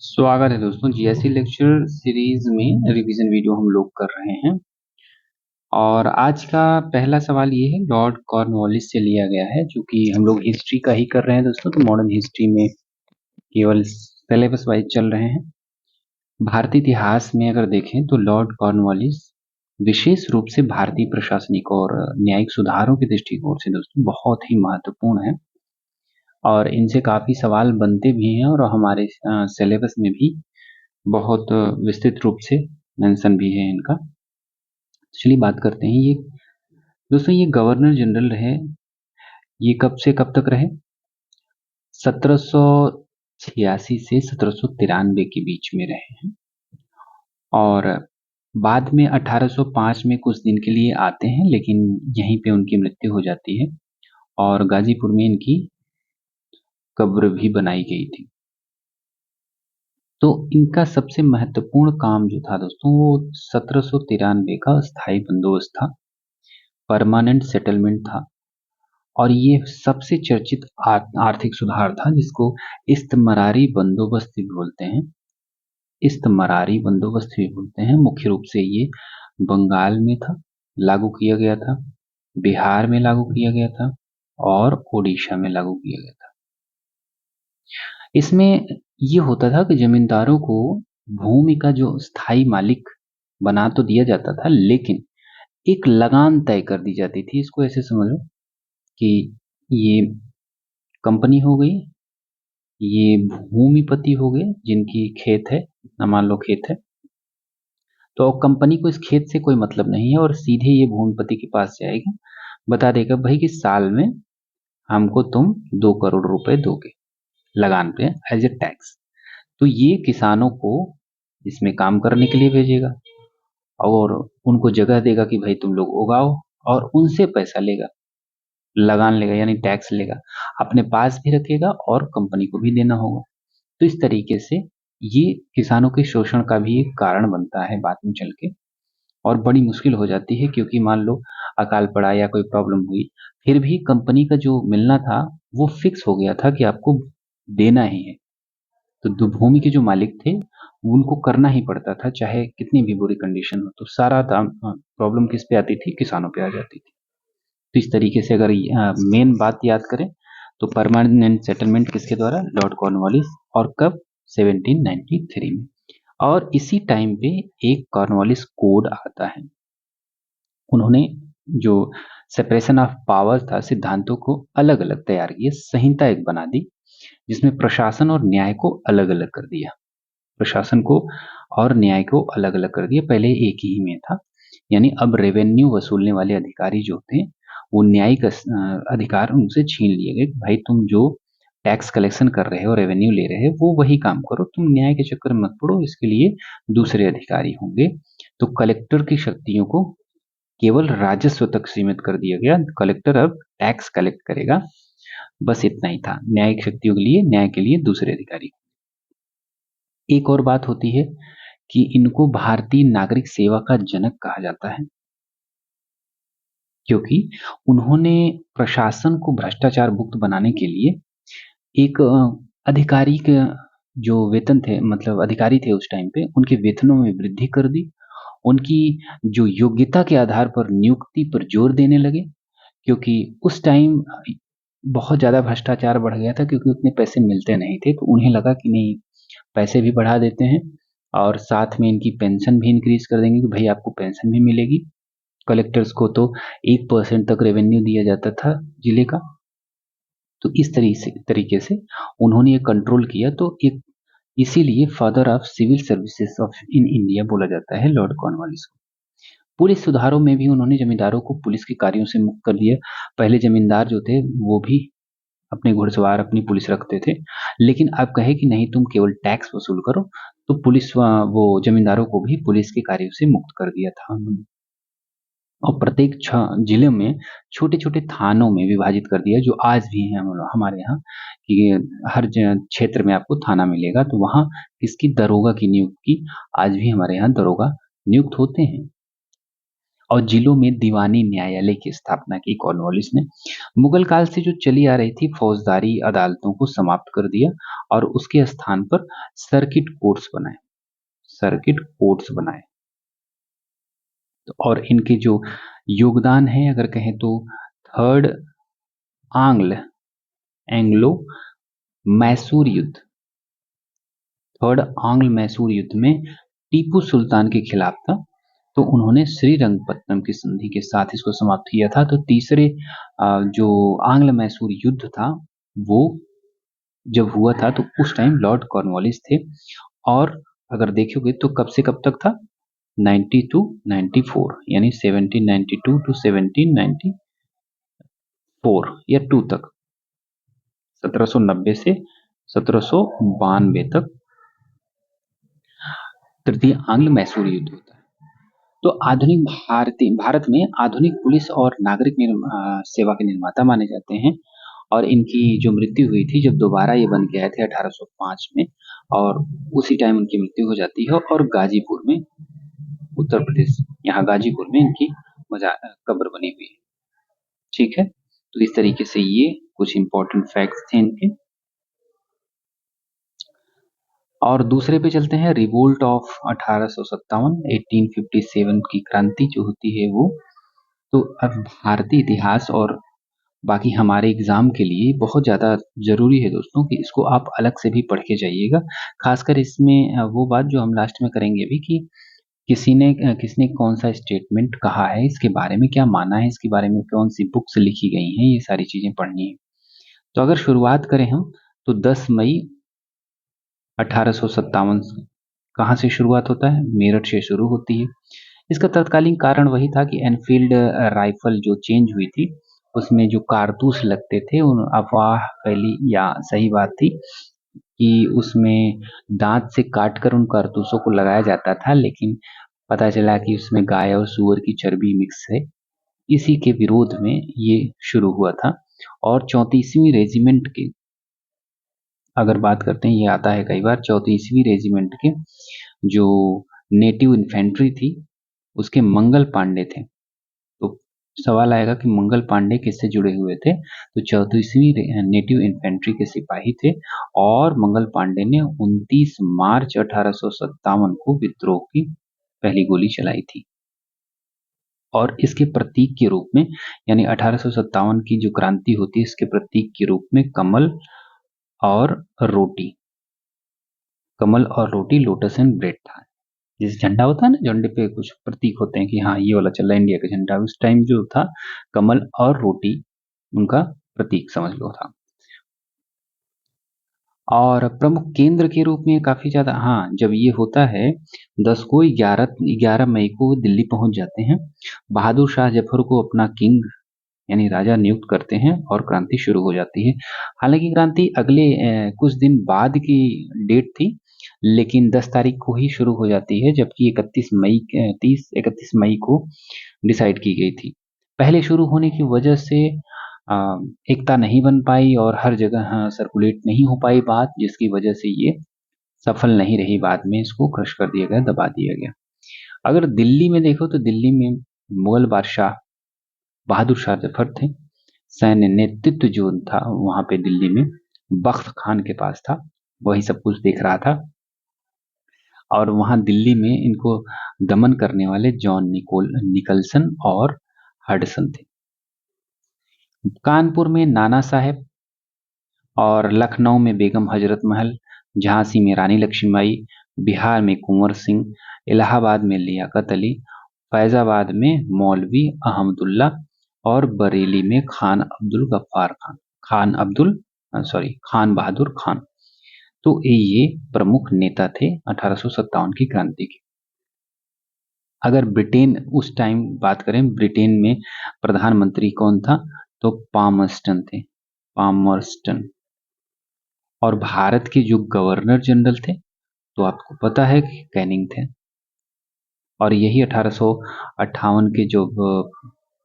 स्वागत है दोस्तों। जीएसटी लेक्चर सीरीज में रिवीजन वीडियो हम लोग कर रहे हैं और आज का पहला सवाल ये है, लॉर्ड कॉर्नवालिस से लिया गया है। क्योंकि हम लोग हिस्ट्री का ही कर रहे हैं दोस्तों, तो मॉडर्न हिस्ट्री में केवल सिलेबस वाइज चल रहे हैं। भारतीय इतिहास में अगर देखें तो लॉर्ड कॉर्नवालिस विशेष रूप से भारतीय प्रशासनिक और न्यायिक सुधारों के दृष्टिकोण से दोस्तों बहुत ही महत्वपूर्ण है और इनसे काफी सवाल बनते भी हैं और हमारे सिलेबस में भी बहुत विस्तृत रूप से मेंशन भी है इनका। चलिए बात करते हैं। ये दोस्तों ये गवर्नर जनरल रहे। ये कब से कब तक रहे? 1786 से 1793 के बीच में रहे हैं और बाद में 1805 में कुछ दिन के लिए आते हैं, लेकिन यहीं पे उनकी मृत्यु हो जाती है और गाजीपुर में इनकी कब्र भी बनाई गई थी। तो इनका सबसे महत्वपूर्ण काम जो था दोस्तों वो 1793 का स्थायी बंदोबस्त था, परमानेंट सेटलमेंट था और ये सबसे चर्चित आर्थिक सुधार था जिसको इस्तमरारी बंदोबस्त भी बोलते हैं। इस्तमरारी बंदोबस्त भी बोलते हैं। मुख्य रूप से ये बंगाल में था, लागू किया गया था, बिहार में लागू किया गया था और उड़ीसा में लागू किया गया था। इसमें ये होता था कि जमींदारों को भूमि का जो स्थायी मालिक बना तो दिया जाता था, लेकिन एक लगान तय कर दी जाती थी। इसको ऐसे समझो कि ये कंपनी हो गई, ये भूमिपति हो गए जिनकी खेत है, मान लो खेत है, तो कंपनी को इस खेत से कोई मतलब नहीं है और सीधे ये भूमिपति के पास जाएगा, बता देगा भाई कि साल में हमको तुम 2 करोड़ रुपए दोगे लगान पे एज ए टैक्स। तो ये किसानों को इसमें काम करने के लिए भेजेगा और उनको जगह देगा कि भाई तुम लोग उगाओ और उनसे पैसा लेगा, लगान लेगा यानी टैक्स लेगा, अपने पास भी रखेगा और कंपनी को भी देना होगा। तो इस तरीके से ये किसानों के शोषण का भी एक कारण बनता है बाद में चल के और बड़ी मुश्किल हो जाती है, क्योंकि मान लो अकाल पड़ा या कोई प्रॉब्लम हुई, फिर भी कंपनी का जो मिलना था वो फिक्स हो गया था कि आपको देना ही है। तो भूमि के जो मालिक थे उनको करना ही पड़ता था, चाहे कितनी भी बुरी कंडीशन हो। तो सारा प्रॉब्लम किस पे आती थी? किसानों पे आ जाती थी। तो इस तरीके से अगर मेन बात याद करें तो परमानेंट सेटलमेंट किसके द्वारा? Lord Cornwallis. और कब? 1793 में। और इसी टाइम पे एक कॉर्नवालिस कोड आता है। उन्होंने जो सेपरेशन ऑफ पावर्स था, सिद्धांतों को अलग अलग तैयार किए, संहिता एक बना दी जिसमें प्रशासन और न्याय को अलग अलग कर दिया। प्रशासन को और न्याय को अलग अलग कर दिया, पहले एक ही में था। यानी अब रेवेन्यू वसूलने वाले अधिकारी जो थे वो न्यायिक अधिकार उनसे छीन लिए गए। भाई तुम जो टैक्स कलेक्शन कर रहे हो, रेवेन्यू ले रहे हो, वो वही काम करो, तुम न्याय के चक्कर में मत पड़ो, इसके लिए दूसरे अधिकारी होंगे। तो कलेक्टर की शक्तियों को केवल राजस्व तक सीमित कर दिया गया। कलेक्टर अब टैक्स कलेक्ट करेगा, बस इतना ही था। न्यायिक शक्तियों के लिए, न्याय के लिए दूसरे अधिकारी। एक और बात होती है कि इनको भारतीय नागरिक सेवा का जनक कहा जाता है, क्योंकि उन्होंने प्रशासन को भ्रष्टाचार मुक्त बनाने के लिए एक अधिकारी के जो वेतन थे, मतलब अधिकारी थे उस टाइम पे, उनके वेतनों में वृद्धि कर दी। उनकी जो योग्यता के आधार पर नियुक्ति पर जोर देने लगे, क्योंकि उस टाइम बहुत ज्यादा भ्रष्टाचार बढ़ गया था, क्योंकि उतने पैसे मिलते नहीं थे। तो उन्हें लगा कि नहीं, पैसे भी बढ़ा देते हैं और साथ में इनकी पेंशन भी इंक्रीज कर देंगे कि भाई आपको पेंशन भी मिलेगी। कलेक्टर्स को तो 1% तक रेवेन्यू दिया जाता था जिले का। तो इस तरीके से उन्होंने ये कंट्रोल किया। तो एक इसीलिए father of civil services of in India बोला जाता है लॉर्ड कॉर्नवालिस को। पुलिस सुधारों में भी उन्होंने जमींदारों को पुलिस के कार्यों से मुक्त कर दिया। पहले जमींदार जो थे वो भी अपने घुड़सवार, अपनी पुलिस रखते थे, लेकिन अब कहे कि नहीं, तुम केवल टैक्स वसूल करो। तो पुलिस वो जमींदारों को भी पुलिस के कार्यों से मुक्त कर दिया था उन्होंने। और प्रत्येक जिले में छोटे छोटे थानों में विभाजित कर दिया, जो आज भी है हमारे यहाँ कि हर क्षेत्र में आपको थाना मिलेगा। तो वहाँ किसकी? दरोगा की नियुक्ति। आज भी हमारे यहाँ दरोगा नियुक्त होते हैं। और जिलों में दीवानी न्यायालय की स्थापना की कॉर्नवालिस ने। मुगल काल से जो चली आ रही थी फौजदारी अदालतों को समाप्त कर दिया और उसके स्थान पर सर्किट कोर्ट्स बनाए। सर्किट कोर्ट्स बनाए। और इनके जो योगदान है अगर कहें तो थर्ड एंग्लो मैसूर युद्ध, थर्ड आंग्ल मैसूर युद्ध में टीपू सुल्तान के खिलाफ था, तो उन्होंने श्रीरंगपट्टनम की संधि के साथ इसको समाप्त किया था। तो तीसरे जो आंग्ल मैसूर युद्ध था वो जब हुआ था तो उस टाइम लॉर्ड कॉर्नवालिस थे। और अगर देखोगे तो कब से कब तक था, 90 टू 94, यानी 1792 टू 1794 या 2 तक, 1790 से 1792 तक तृतीय आंग्ल मैसूर युद्ध होता है। तो आधुनिक भारत में आधुनिक पुलिस और नागरिक सेवा के निर्माता माने जाते हैं। और इनकी जो मृत्यु हुई थी जब दोबारा ये बन के आए थे 1805 में, और उसी टाइम उनकी मृत्यु हो जाती है। और गाजीपुर में, उत्तर प्रदेश, यहाँ गाजीपुर में इनकी कब्र बनी हुई है। ठीक है, तो इस तरीके से ये कुछ इंपॉर्टेंट फैक्ट्स थे इनके। और दूसरे पे चलते हैं, रिवोल्ट ऑफ 1857, 1857 की क्रांति जो होती है वो। तो अब भारतीय इतिहास और बाकी हमारे एग्जाम के लिए बहुत ज़्यादा ज़रूरी है दोस्तों कि इसको आप अलग से भी पढ़ के जाइएगा। खासकर इसमें वो बात जो हम लास्ट में करेंगे भी कि किसने कौन सा स्टेटमेंट कहा है, इसके बारे में क्या माना है, इसके बारे में कौन सी बुक्स लिखी गई हैं, ये सारी चीज़ें पढ़नी है। तो अगर शुरुआत करें हम तो 10 मई 1857 कहाँ से शुरुआत होता है, मेरठ से शुरू होती है। इसका तत्कालीन कारण वही था कि एनफील्ड राइफल जो चेंज हुई थी उसमें जो कारतूस लगते थे, उन अफवाह फैली या सही बात थी कि उसमें दांत से काटकर उन कारतूसों को लगाया जाता था, लेकिन पता चला कि उसमें गाय और सूअर की चर्बी मिक्स है। इसी के विरोध में ये शुरू हुआ था। और 34वीं रेजिमेंट के अगर बात करते हैं, ये आता है कई बार, 34वीं रेजिमेंट के जो नेटिव इन्फेंट्री थी उसके मंगल पांडे थे। तो सवाल आएगा कि मंगल पांडे किससे जुड़े हुए थे, तो 34वीं नेटिव इन्फेंट्री के सिपाही थे। और मंगल पांडे ने 29 मार्च 1857 को विद्रोह की पहली गोली चलाई थी। और इसके प्रतीक के रूप में, यानी 1857 की जो क्रांति होती है इसके प्रतीक के रूप में कमल और रोटी लोटस एंड ब्रेड था। जैसे झंडा होता है ना, झंडे पे कुछ प्रतीक होते हैं कि हाँ ये वाला चल रहा है इंडिया का झंडा, उस टाइम जो था कमल और रोटी उनका प्रतीक समझ लो था। और प्रमुख केंद्र के रूप में काफी ज्यादा, हाँ जब ये होता है 11 मई को दिल्ली पहुंच जाते हैं, बहादुर शाह जफर को अपना किंग यानी राजा नियुक्त करते हैं और क्रांति शुरू हो जाती है। हालांकि क्रांति अगले कुछ दिन बाद की डेट थी, लेकिन 10 तारीख को ही शुरू हो जाती है, जबकि 31 मई को डिसाइड की गई थी। पहले शुरू होने की वजह से एकता नहीं बन पाई और हर जगह सर्कुलेट नहीं हो पाई बात, जिसकी वजह से ये सफल नहीं रही। बाद में इसको क्रश कर दिया गया, दबा दिया गया। अगर दिल्ली में देखो तो दिल्ली में मुगल बादशाह बहादुर शाह जफर थे। सैन्य नेतृत्व जो था वहां पे दिल्ली में बख्त खान के पास था, वही सब कुछ देख रहा था। और वहां दिल्ली में इनको दमन करने वाले जॉन निकलसन और हडसन थे। कानपुर में नाना साहेब, और लखनऊ में बेगम हजरत महल, झांसी में रानी लक्ष्मीबाई, बिहार में कुंवर सिंह, इलाहाबाद में लियाकत अली, फैजाबाद में मौलवी अहमदुल्ला और बरेली में खान अब्दुल गफ्फार खान, खान बहादुर खान। तो ये प्रमुख नेता थे 1857 की क्रांति के। अगर ब्रिटेन उस टाइम बात करें, ब्रिटेन में प्रधानमंत्री कौन था, तो पामर्स्टन थे, पामर्स्टन। और भारत के जो गवर्नर जनरल थे तो आपको पता है कि कैनिंग थे। और यही 1858 के जो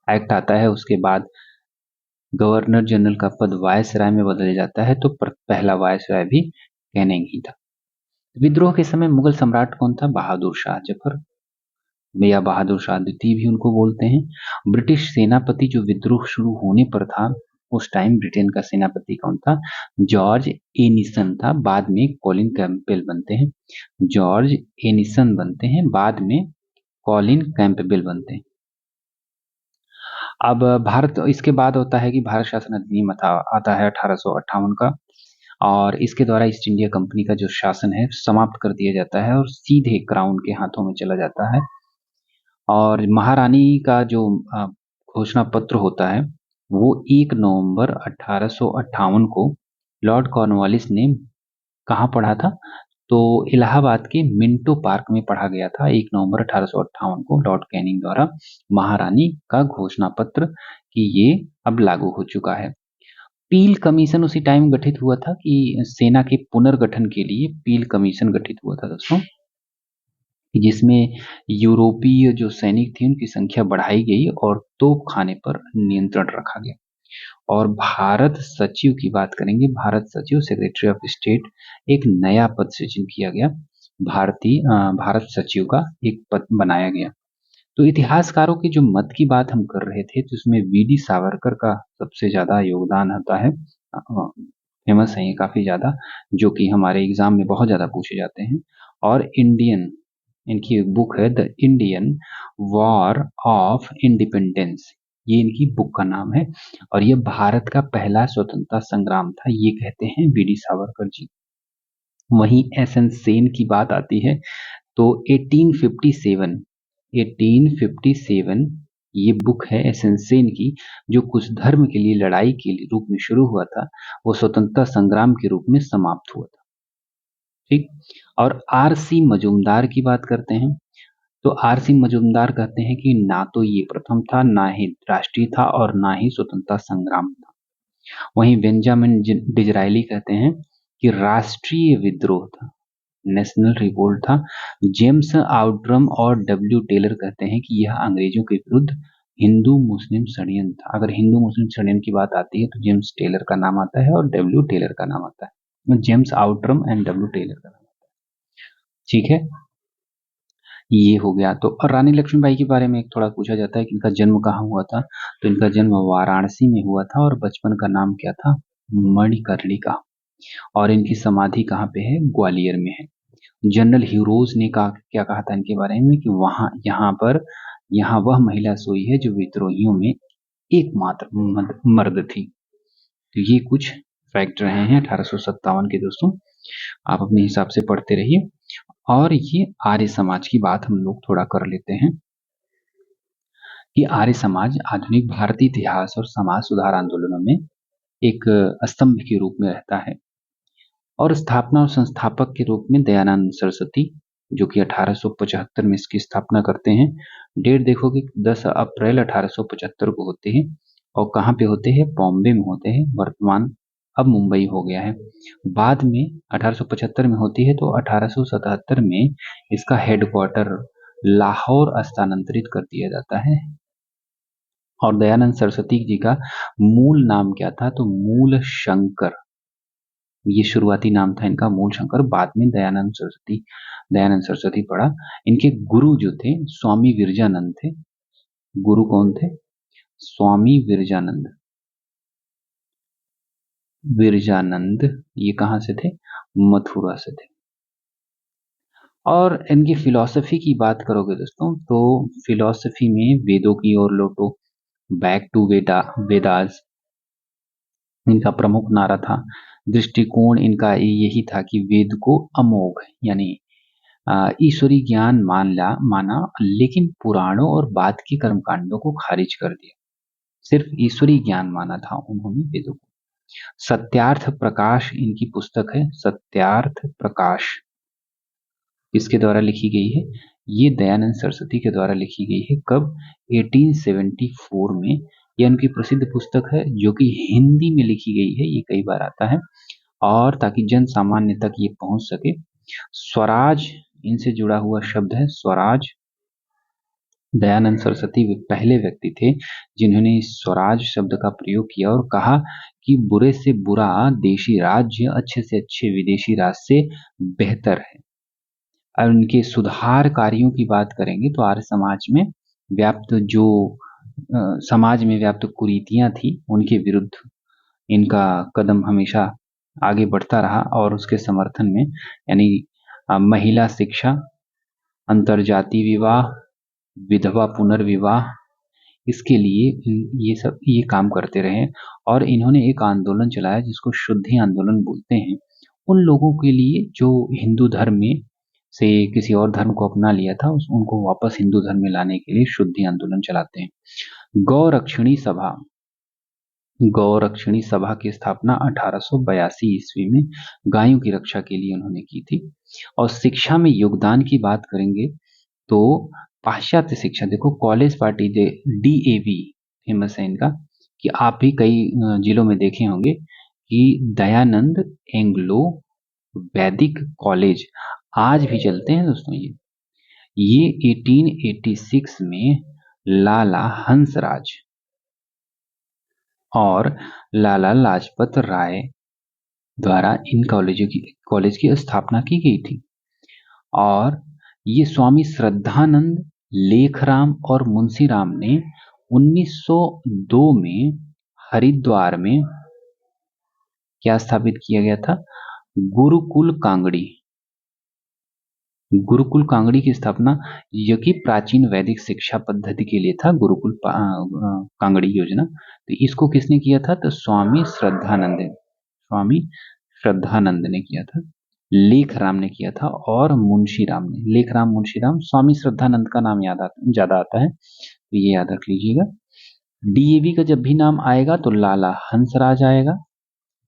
एक्ट आता है उसके बाद गवर्नर जनरल का पद वायसराय में बदल जाता है, तो पहला वायसराय भी कैनिंग ही था। विद्रोह के समय मुगल सम्राट कौन था, बहादुर शाह जफर। या बहादुर शाह द्वितीय भी उनको बोलते हैं। ब्रिटिश सेनापति जो विद्रोह शुरू होने पर था, उस टाइम ब्रिटेन का सेनापति कौन था? जॉर्ज एनिसन था। बाद में कॉलिन कैंपबेल बनते हैं। जॉर्ज एनिसन बनते हैं, बाद में कॉलिन कैंपबेल बनते हैं। अब भारत, इसके बाद होता है कि भारत शासन अधिनियम आता है 1858 का, और इसके द्वारा ईस्ट इंडिया कंपनी का जो शासन है समाप्त कर दिया जाता है और सीधे क्राउन के हाथों में चला जाता है। और महारानी का जो घोषणा पत्र होता है वो 1 नवंबर 1858 को लॉर्ड कॉर्नवालिस ने कहाँ पढ़ा था? तो इलाहाबाद के मिंटो पार्क में पढ़ा गया था 1 नवंबर 1858 को लॉर्ड कैनिंग द्वारा महारानी का घोषणा पत्र कि ये अब लागू हो चुका है। पील कमीशन उसी टाइम गठित हुआ था कि सेना के पुनर्गठन के लिए पील कमीशन गठित हुआ था दोस्तों, जिसमें यूरोपीय जो सैनिक थे उनकी संख्या बढ़ाई गई और तोपखाने पर नियंत्रण रखा गया। और भारत सचिव की बात करेंगे। भारत सचिव, सेक्रेटरी ऑफ स्टेट, एक नया पद सृजन किया गया। भारत सचिव का एक पद बनाया गया। तो इतिहासकारों के जो मत की बात हम कर रहे थे, तो उसमें वीडी सावरकर का सबसे ज्यादा योगदान होता है। फेमस है ये काफी ज्यादा, जो कि हमारे एग्जाम में बहुत ज्यादा पूछे जाते हैं। और इनकी एक बुक है the Indian war of independence, ये इनकी बुक का नाम है। और ये भारत का पहला स्वतंत्रता संग्राम था, ये कहते हैं वीडी सावरकर जी। वहीं एस एन सेन की बात आती है तो 1857 ये बुक है एस एन सेन की, जो कुछ धर्म के लिए लड़ाई के रूप में शुरू हुआ था, वो स्वतंत्रता संग्राम के रूप में समाप्त हुआ था। ठीक। और आर सी मजूमदार की बात करते हैं तो आर सी मजूमदार कहते हैं कि ना तो ये प्रथम था, ना ही राष्ट्रीय था, और ना ही स्वतंत्रता संग्राम था। वहीं बेंजामिन डिजरायली कहते हैं कि राष्ट्रीय विद्रोह था, नेशनल रिवोल्ट था। जेम्स आउट्रम और डब्ल्यू टेलर कहते हैं कि यह अंग्रेजों के विरुद्ध हिंदू मुस्लिम षड्यंत्र था। अगर हिंदू मुस्लिम षड्यंत्र की बात आती है तो जेम्स टेलर का नाम आता है और डब्ल्यू टेलर का नाम आता है। James Outram and W Taylor का नाम आता है। ठीक है, ये हो गया। तो और रानी लक्ष्मीबाई के बारे में एक थोड़ा पूछा जाता है कि इनका जन्म कहाँ हुआ था। तो इनका जन्म वाराणसी में हुआ था और बचपन का नाम क्या था? मणिकर्णिका। और इनकी समाधि कहाँ पे है? ग्वालियर में है। जनरल ह्यूरोज ने क्या कहा था इनके बारे में कि यहाँ वह महिला सोई है जो विद्रोहियों में एकमात्र मर्द थी। तो ये कुछ फैक्ट रहे हैं 1857 के दोस्तों, आप अपने हिसाब से पढ़ते रहिए। और ये आर्य समाज की बात हम लोग थोड़ा कर लेते हैं कि आर्य समाज आधुनिक भारतीय इतिहास और समाज सुधार आंदोलनों में एक स्तंभ के रूप में रहता है। और स्थापना और संस्थापक के रूप में दयानंद सरस्वती, जो कि 1875 में इसकी स्थापना करते हैं। डेट देखोगे 10 अप्रैल 1875 को होते हैं। और कहाँ पे होते हैं? बॉम्बे में होते हैं, वर्तमान अब मुंबई हो गया है। बाद में 1875 में होती है तो 1877 में इसका हेडक्वार्टर लाहौर स्थानांतरित कर दिया जाता है। और दयानंद सरस्वती जी का मूल नाम क्या था? तो मूल शंकर, ये शुरुआती नाम था इनका मूल शंकर। बाद में दयानंद सरस्वती पड़ा। इनके गुरु जो थे स्वामी विरजानंद थे। गुरु कौन थे? स्वामी विरजानंद। ये कहाँ से थे? मथुरा से थे। और इनकी फिलॉसफी की बात करोगे दोस्तों तो फिलॉसफी में वेदों की ओर लौटो, बैक टू वेदास इनका प्रमुख नारा था। दृष्टिकोण इनका यही था कि वेद को अमोघ यानी ईश्वरी ज्ञान माना, लेकिन पुराणों और बाद के कर्मकांडों को खारिज कर दिया। सिर्फ ईश्वरी ज्ञान माना था उन्होंने वेदों को। सत्यार्थ प्रकाश इनकी पुस्तक है। सत्यार्थ प्रकाश किसके द्वारा लिखी गई है? ये दयानंद सरस्वती के द्वारा लिखी गई है। कब? 1874 में। यह उनकी प्रसिद्ध पुस्तक है जो कि हिंदी में लिखी गई है, ये कई बार आता है, और ताकि जन सामान्य तक ये पहुंच सके। स्वराज इनसे जुड़ा हुआ शब्द है, स्वराज। दयानंद सरस्वती वे पहले व्यक्ति थे जिन्होंने इस स्वराज शब्द का प्रयोग किया और कहा कि बुरे से बुरा देशी राज्य अच्छे से अच्छे विदेशी राज से बेहतर है। और उनके सुधार कार्यों की बात करेंगे तो आर्य समाज में व्याप्त जो समाज में व्याप्त कुरीतियां थी उनके विरुद्ध इनका कदम हमेशा आगे बढ़ता रहा और उसके समर्थन में यानी महिला शिक्षा, अंतरजातीय विवाह, विधवा पुनर्विवाह, इसके लिए ये काम करते रहे। और इन्होंने एक आंदोलन चलाया जिसको शुद्धि आंदोलन बोलते हैं। उन लोगों के लिए जो हिंदू धर्म में से किसी और धर्म को अपना लिया था उनको वापस हिंदू धर्म में लाने के लिए शुद्धि आंदोलन चलाते हैं। गौरक्षिणी सभा की स्थापना 1882 ईस्वी में गायों की रक्षा के लिए उन्होंने की थी। और शिक्षा में योगदान की बात करेंगे तो पाश्चात्य शिक्षा, देखो कॉलेज पार्टी DAV फेमस है इनका, कि आप भी कई जिलों में देखे होंगे कि दयानंद एंग्लो वैदिक कॉलेज आज भी चलते हैं दोस्तों। ये 1886 में लाला हंसराज और लाला लाजपत राय द्वारा इन कॉलेज की स्थापना की गई थी। और ये स्वामी श्रद्धानंद, लेखराम और मुंशीराम ने 1902 में हरिद्वार में क्या स्थापित किया गया था? गुरुकुल कांगड़ी की स्थापना, जो कि प्राचीन वैदिक शिक्षा पद्धति के लिए था, गुरुकुल कांगड़ी योजना। तो इसको किसने किया था? तो स्वामी श्रद्धानंद ने किया था, लेखराम ने किया था और मुंशीराम ने। लेखराम, मुंशीराम, स्वामी श्रद्धानंद का नाम ज्यादा आता है तो ये याद रख लीजिएगा। DAV का जब भी नाम आएगा तो लाला हंसराज आएगा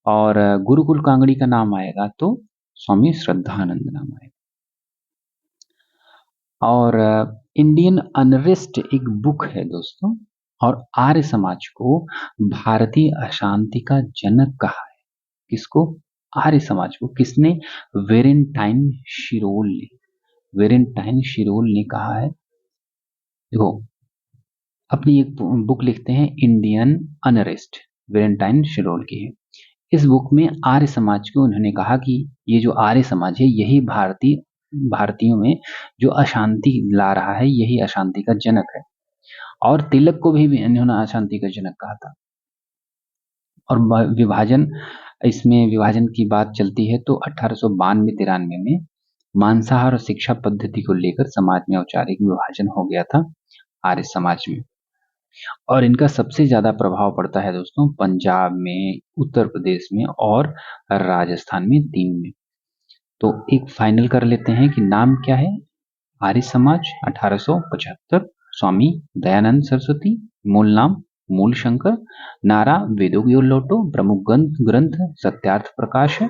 और गुरुकुल कांगड़ी का नाम आएगा तो स्वामी श्रद्धानंद नाम आएगा। और इंडियन अनरेस्ट एक बुक है दोस्तों। और आर्य समाज को भारतीय अशांति का जनक कहा है। किसको? आर्य समाज को। किसने? वेलेंटाइन शिरोल ने कहा है। देखो अपनी एक बुक लिखते हैं इंडियन अनरेस्ट, वेलेंटाइन शिरोल की है। इस बुक में आर्य समाज को उन्होंने कहा कि ये जो आर्य समाज है यही भारतीयों में जो अशांति ला रहा है, यही अशांति का जनक है। और तिलक को भी इन्होंने अशांति का जनक कहा था। और इसमें विभाजन की बात चलती है तो 1892-93 में मांसाहार और शिक्षा पद्धति को लेकर समाज में औपचारिक विभाजन हो गया था आर्य समाज में। और इनका सबसे ज्यादा प्रभाव पड़ता है दोस्तों पंजाब में, उत्तर प्रदेश में और राजस्थान में, 3 में। तो एक फाइनल कर लेते हैं कि नाम क्या है? आर्य समाज 1875, स्वामी दयानंद सरस्वती, मूल नाम मूल शंकर, नारा वेदों की ओर लौटो, प्रमुख ग्रंथ सत्यार्थ प्रकाश है।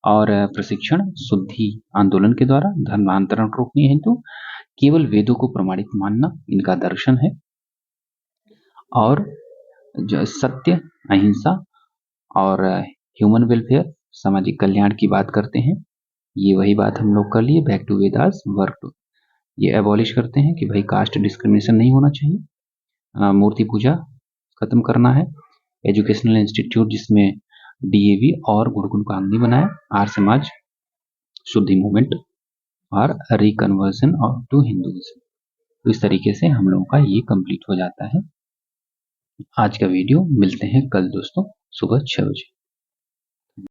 और प्रशिक्षण शुद्धि आंदोलन के द्वारा धर्मांतरण रोकने हेतु केवल वेदों को प्रमाणित मानना इनका दर्शन है। और जो सत्य, अहिंसा और ह्यूमन वेलफेयर, सामाजिक कल्याण की बात करते हैं। ये वही बात हम लोग कर लिए, back to Vedas work too. ये एबॉलिश करते हैं कि भाई कास्ट डिस्क्रिमिनेशन नहीं होना चाहिए, मूर्ति पूजा खत्म करना है, एजुकेशनल इंस्टीट्यूट जिसमें DAV और गुरुकुल कांगड़ी बनाया, आर्य समाज, शुद्धि मूवमेंट और रिकन्वर्जन ऑफ टू हिंदुइज्म। तो इस तरीके से हम लोगों का ये कंप्लीट हो जाता है आज का वीडियो। मिलते हैं कल दोस्तों सुबह 6 बजे।